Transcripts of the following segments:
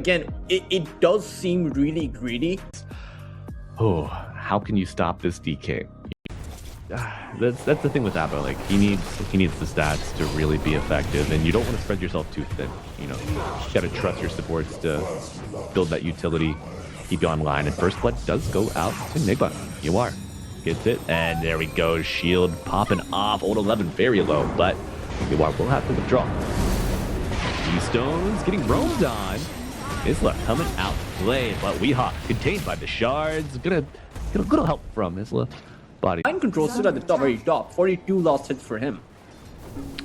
again, it does seem really greedy. Oh, how can you stop this DK? That's the thing with Abba. Like he needs the stats to really be effective, and you don't want to spread yourself too thin. You know, you gotta trust your supports to build that utility, keep you online. And first blood does go out to Nigma. You are gets it, and there we go. Shield popping off. Old 11 very low, but you are will have to withdraw. These stones getting roamed on. Isla coming out to play, but Weehawk contained by the shards. Gonna help from Isla. Body. Mind control stood at the top, very top. 42 lost hits for him.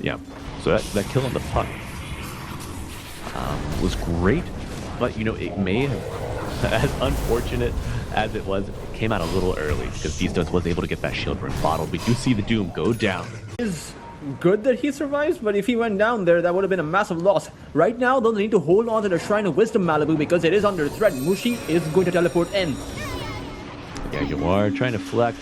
Yeah, so that kill on the puck was great, but you know, it may have, as unfortunate as it was, it came out a little early because D-Stones was able to get that shield run bottled. We do see the Doom go down. It's good that he survives, but if he went down there, that would have been a massive loss. Right now, they'll need to hold on to the Shrine of Wisdom Malibu because it is under threat. Mushi is going to teleport in. Yeah, you are trying to flex,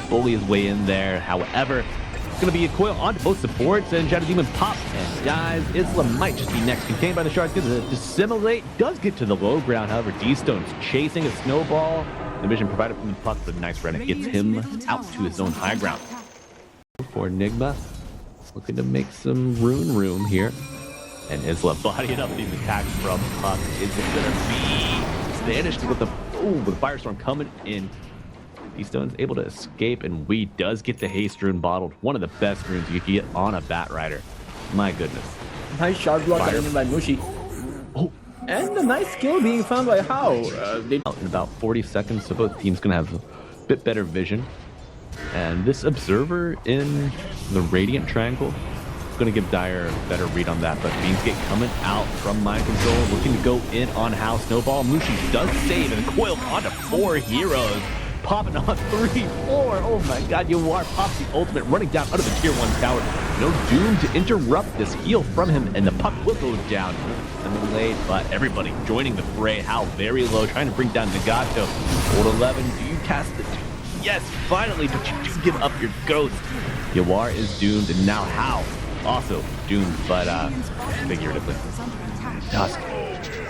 bully his way in there. However, it's going to be a coil onto both supports, and Shadow Demon pops and dies. Isla might just be next, contained by the shards. Going to dissimulate, does get to the low ground. However, D-Stone's chasing a snowball. The vision provided from the puck, but a nice run. It gets him out to his own high ground. For Nigma, looking to make some rune room here. And Isla bodying up these attacks from puck. Is it going to be vanished with the Firestorm coming in? D-Stone's able to escape, and we does get the haste rune bottled. One of the best runes you can get on a Bat Rider. My goodness. Nice shard block coming in by Mushi. Oh, and a nice kill being found by Hao. In about 40 seconds, so both teams gonna have a bit better vision. And this observer in the Radiant Triangle is gonna give Dire a better read on that. But Beansgate coming out from Mind Control, looking to go in on Hao. Snowball. Mushi does save and coil onto 4 heroes. Popping on 3, 4. Oh my god, Yawar pops the ultimate, running down out of the tier 1 tower. No Doom to interrupt this heal from him, and the puck will go down. Late, but everybody joining the fray. Hao very low, trying to bring down Nagato. Old 11, do you cast it? Yes, finally, but you do give up your ghost. Yawar is doomed, and now Hao also doomed, but figuratively. Dusk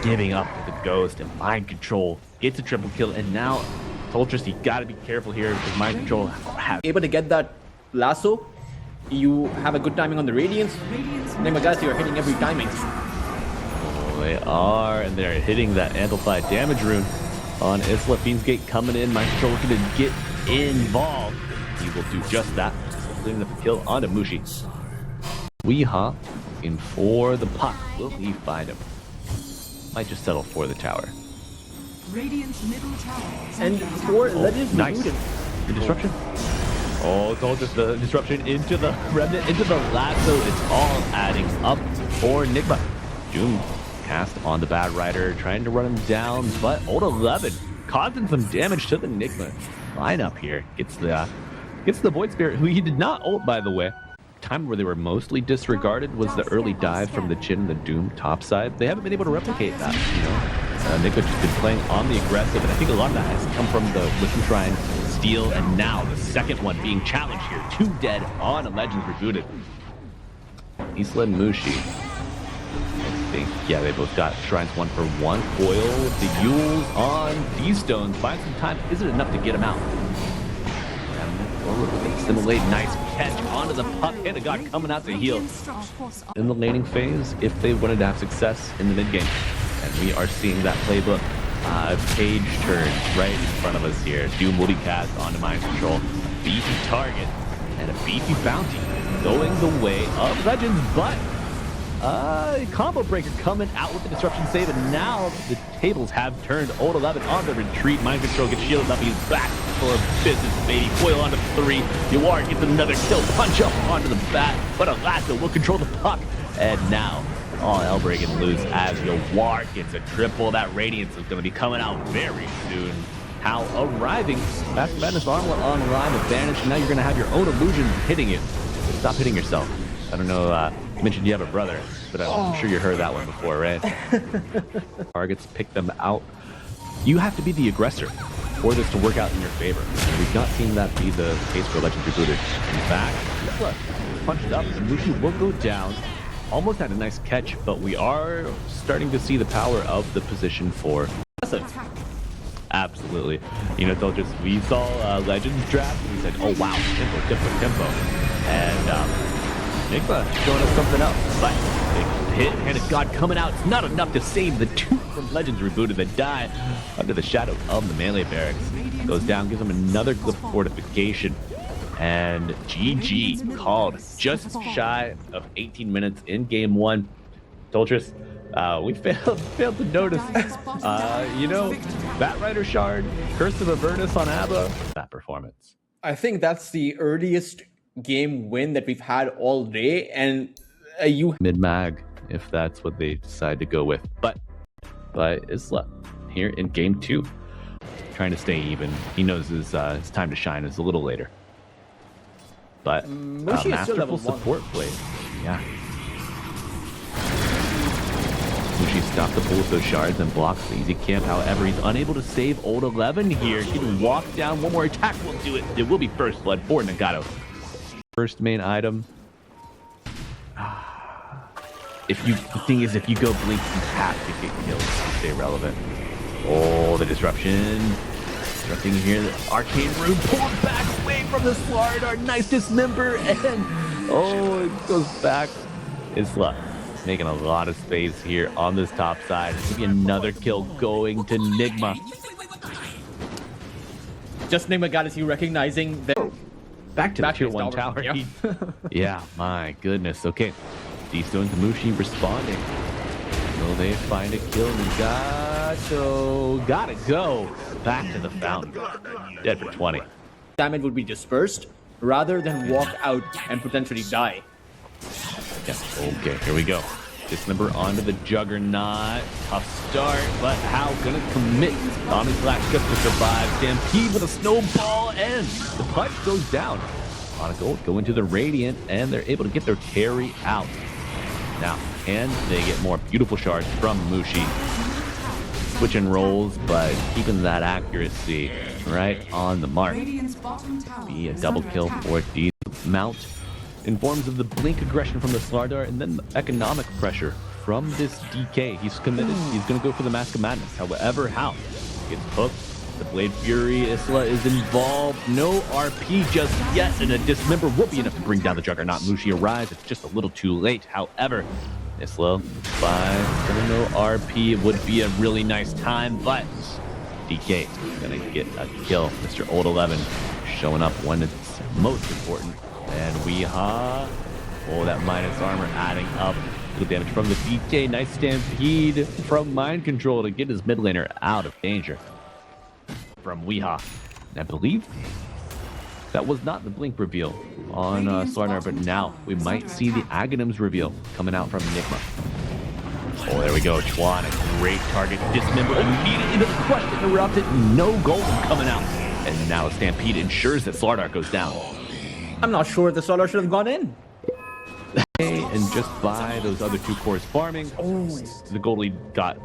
giving up the ghost, and Mind Control gets a triple kill, and now Soldiers, you gotta be careful here because Mind Control has able to get that lasso. You have a good timing on the Radiance. Nigma guys, you are hitting every timing. Oh, they are, and they're hitting that amplified damage rune on Isla. Beansgate coming in. Mind Control looking to get involved. He will do just that. Cleaning up the kill onto Mushi. Weehaw in for the puck. Will he find him? Might just settle for the tower. Radiant's middle tower. And for Legends nice. Rebooted. The disruption. Oh, it's all just the disruption into the remnant, into the lasso. It's all adding up for Nigma. Doom cast on the Bad Rider, trying to run him down, but Old 11 causing some damage to the Nigma lineup here. Gets the Void Spirit, who he did not ult, by the way. Time where they were mostly disregarded was the early dive from the Jhin and the Doom topside. They haven't been able to replicate that, you know. Nigma just been playing on the aggressive, and I think a lot of that has come from the Wisdom Shrine steal, and now the second one being challenged here. 2 dead on a Legends Rebooted. Isla and Mushi. I think, yeah, they both got Shrines 1 for 1. Coil with the Yules on D-Stones. Find some time. Isn't enough to get him out. Simulate, nice catch onto the puck, and a god coming out to heal. In the laning phase, if they wanted to have success in the mid game. And we are seeing that playbook page turn right in front of us here. Doom multicast onto Mind Control. Beefy target and a beefy bounty going the way of Legends, but combo breaker coming out with the disruption save, and now the tables have turned. Old 11 on the retreat. Mind Control gets shielded up. He's back for business, baby. Coil onto 3. Yawar gets another kill. Punch up onto the bat, but a lasso will control the puck. And now all hell breaking loose as Yawar gets a triple. That Radiance is going to be coming out very soon. Hao arriving. Master Madness Armor online with Vanish. And now you're going to have your own illusion hitting you. Stop hitting yourself. I don't know, you mentioned you have a brother, but I'm sure you heard that one before, right? Targets, pick them out. You have to be the aggressor for this to work out in your favor. And we've not seen that be the case for Legends Rebooted. In fact, punched up, and Mushi will go down. almost had a nice catch, but we are starting to see the power of the position for absolutely. You know, they'll just, we saw Legends draft, and we said, oh wow, tempo. And Nigma showing us something else, but the hit, Hand of God coming out. It's not enough to save the two from Legends Rebooted that die under the shadow of the melee barracks. Goes down, gives him another glyph fortification. And GG called just shy of 18 minutes in game one. Toltris, we failed to notice, you know, Batrider Shard, Curse of Avernus on Abba. That performance. I think that's the earliest game win that we've had all day, and you mid-mag, if that's what they decide to go with. But Isla here in game two, trying to stay even. He knows his time to shine is a little later. But masterful support play. Yeah. Mushi stopped the pull of those shards and blocks the easy camp. However, he's unable to save Old 11 here. He can walk down. One more attack will do it. It will be first blood for Nagato. First main item. The thing is, if you go blink, you have to get killed to stay relevant. Oh, the disruption. Disrupting here. The arcane rune pulled back away from the Slardar. Nice dismember. And oh, it goes back. Isla making a lot of space here on this top side. Maybe another kill going to Nigma. Just Nigma got you recognizing that. Back to the tier 1 tower. Yeah. Yeah, my goodness. Okay. D-Stone to Mushi responding. Will they find a kill? Nagato gotta go back to the fountain. Dead for 20. Damage would be dispersed rather than walk out and potentially die. Yes. Okay, here we go. Dismember onto the Juggernaut. Tough start, but how gonna commit? Tommy Black just to survive. Stampede with a snowball, and the punch goes down. On a gold, go into the Radiant, and they're able to get their carry out. Now, can they get more beautiful shards from Mushi? Switching rolls, but keeping that accuracy right on the mark. Be a double kill for D. Mount informs of the blink aggression from the Slardar, and then the economic pressure from this DK. He's committed. He's going to go for the Mask of Madness. However, how? Gets hooked. The Blade Fury. Isla is involved. No RP just yet, and a Dismember will be enough to bring down the Juggernaut. Mushi arrives. It's just a little too late. However, Isla, 5, no RP would be a really nice time, but DK is going to get a kill. Mr. Old 11 showing up when it's most important. And Weeha, oh, that minus armor adding up. Good damage from the DK. Nice stampede from Mind Control to get his mid laner out of danger. From Weeha. I believe that was not the blink reveal on Slardar, but now we might see the Aghanims reveal coming out from Nigma. Oh, there we go. Chuan, a great target. Dismember immediately into the crush interrupted. No golden coming out. And now Stampede ensures that Slardar goes down. I'm not sure if the Slardar should have gone in. And just by those other two cores farming, the goalie got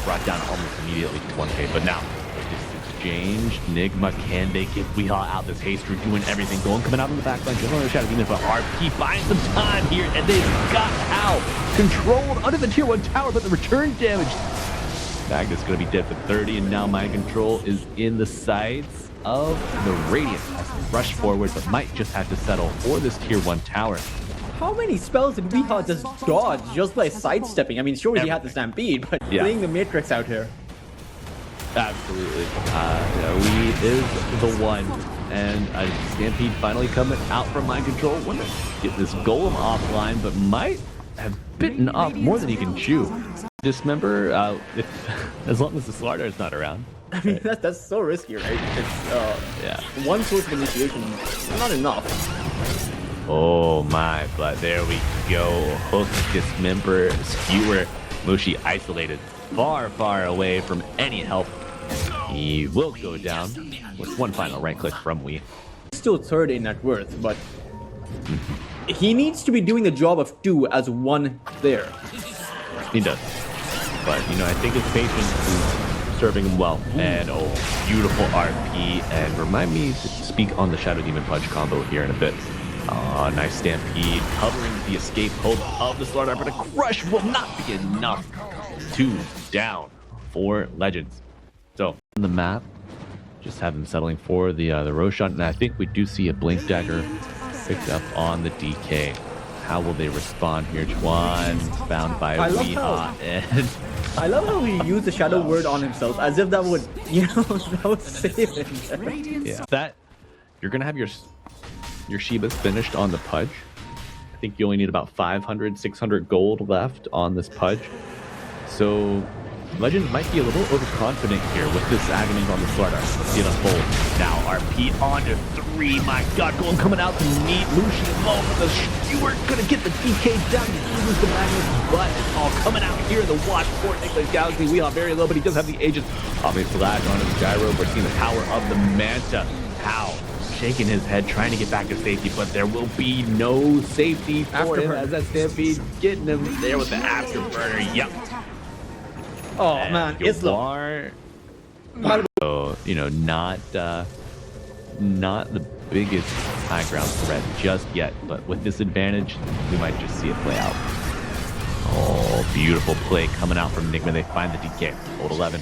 brought down almost immediately to 1k. But now this exchange, Nigma, can they get Weehaw out? This haster doing everything, going coming out on the backline, just on the shadow demon, but RP buying some time here, and they've got Hal controlled under the tier 1 tower, but the return damage. Magnus gonna be dead for 30, and now Mind Control is in the sights of the Radiant as they rush forward, but might just have to settle for this tier 1 tower. How many spells did Weehaw just dodge just by sidestepping? I mean, sure, he had the Stampede, but playing the Matrix out here. Absolutely. Lee is the one, and Stampede finally coming out from Mind Control. Want to get this Golem offline, but might have bitten off more than he can chew. Dismember, as long as the Slardar is not around. I mean, that's so risky, right? It's one source of initiation, not enough. Oh my, but there we go. Hook, Dismember, Skewer. Mushi isolated, far, far away from any help. He will go down with one final right click from Wii. Still third in net worth, but he needs to be doing the job of 2 as 1 there. He does. But, I think his patience is serving him well. And, beautiful RP. And remind me to speak on the Shadow Demon Punch combo here in a bit. Nice Stampede covering the escape hope of the Slaughter, but a crush will not be enough. 2 down for Legends. So on the map, just have them settling for the Roshan, and I think we do see a Blink Dagger picked up on the DK. How will they respond here? Juan found by Weeha, and I love how he used the shadow word on himself, as if that would, that would save him. Yeah, that you're gonna have your Shibas finished on the Pudge. I think you only need about 500, 600 gold left on this Pudge. So Legends might be a little overconfident here with this Agony on the Slaughter. Let's see it unfold. Now RP onto 3. My God, Golem coming out to meet Lucian low. The Stewart gonna get the DK down. He loses the Magnus, but it's all coming out here. The watch for Nigma's Galaxy. We are very low, but he does have the Aegis. Obvious flash onto the Gyro. We're seeing the power of the Manta. How? Shaking his head, trying to get back to safety, but there will be no safety for him as that Stampede getting him there with the Afterburner. Yep. Oh man, it's low. So, not the biggest high ground threat just yet, but with this advantage, we might just see it play out. Oh, beautiful play coming out from Nigma. They find the DK. Hold 11.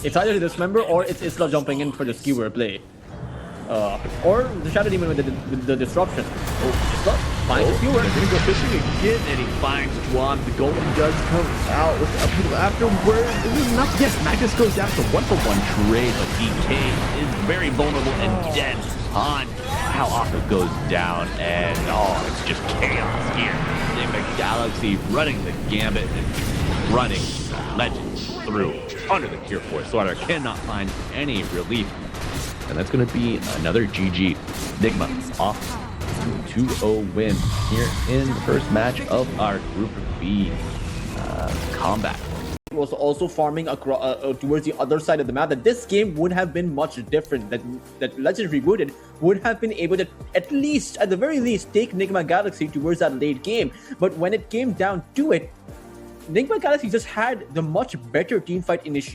It's either the Dismember or it's Isla jumping in for the skewer play. Or the Shadow Demon with the disruption. Oh, Isla finds the skewer. He's gonna go fishing again, and he finds Juan. The Golem does come out with a little afterward. This is enough. Yes, Magnus goes down to 1-for-1 trade, but DK is very vulnerable and dead on how Aqua goes down, and it's just chaos here. Nigma Galaxy running the gambit and running Legends through under the Cure Force. Slaughter cannot find any relief. And that's going to be another GG. Nigma off to 2-0 win here in the first match of our Group B combat. Was also farming across towards the other side of the map. That this game would have been much different. That Legends Rebooted would have been able to at the very least, take Nigma Galaxy towards that late game. But when it came down to it, Nigma Galaxy just had the much better teamfight initiative.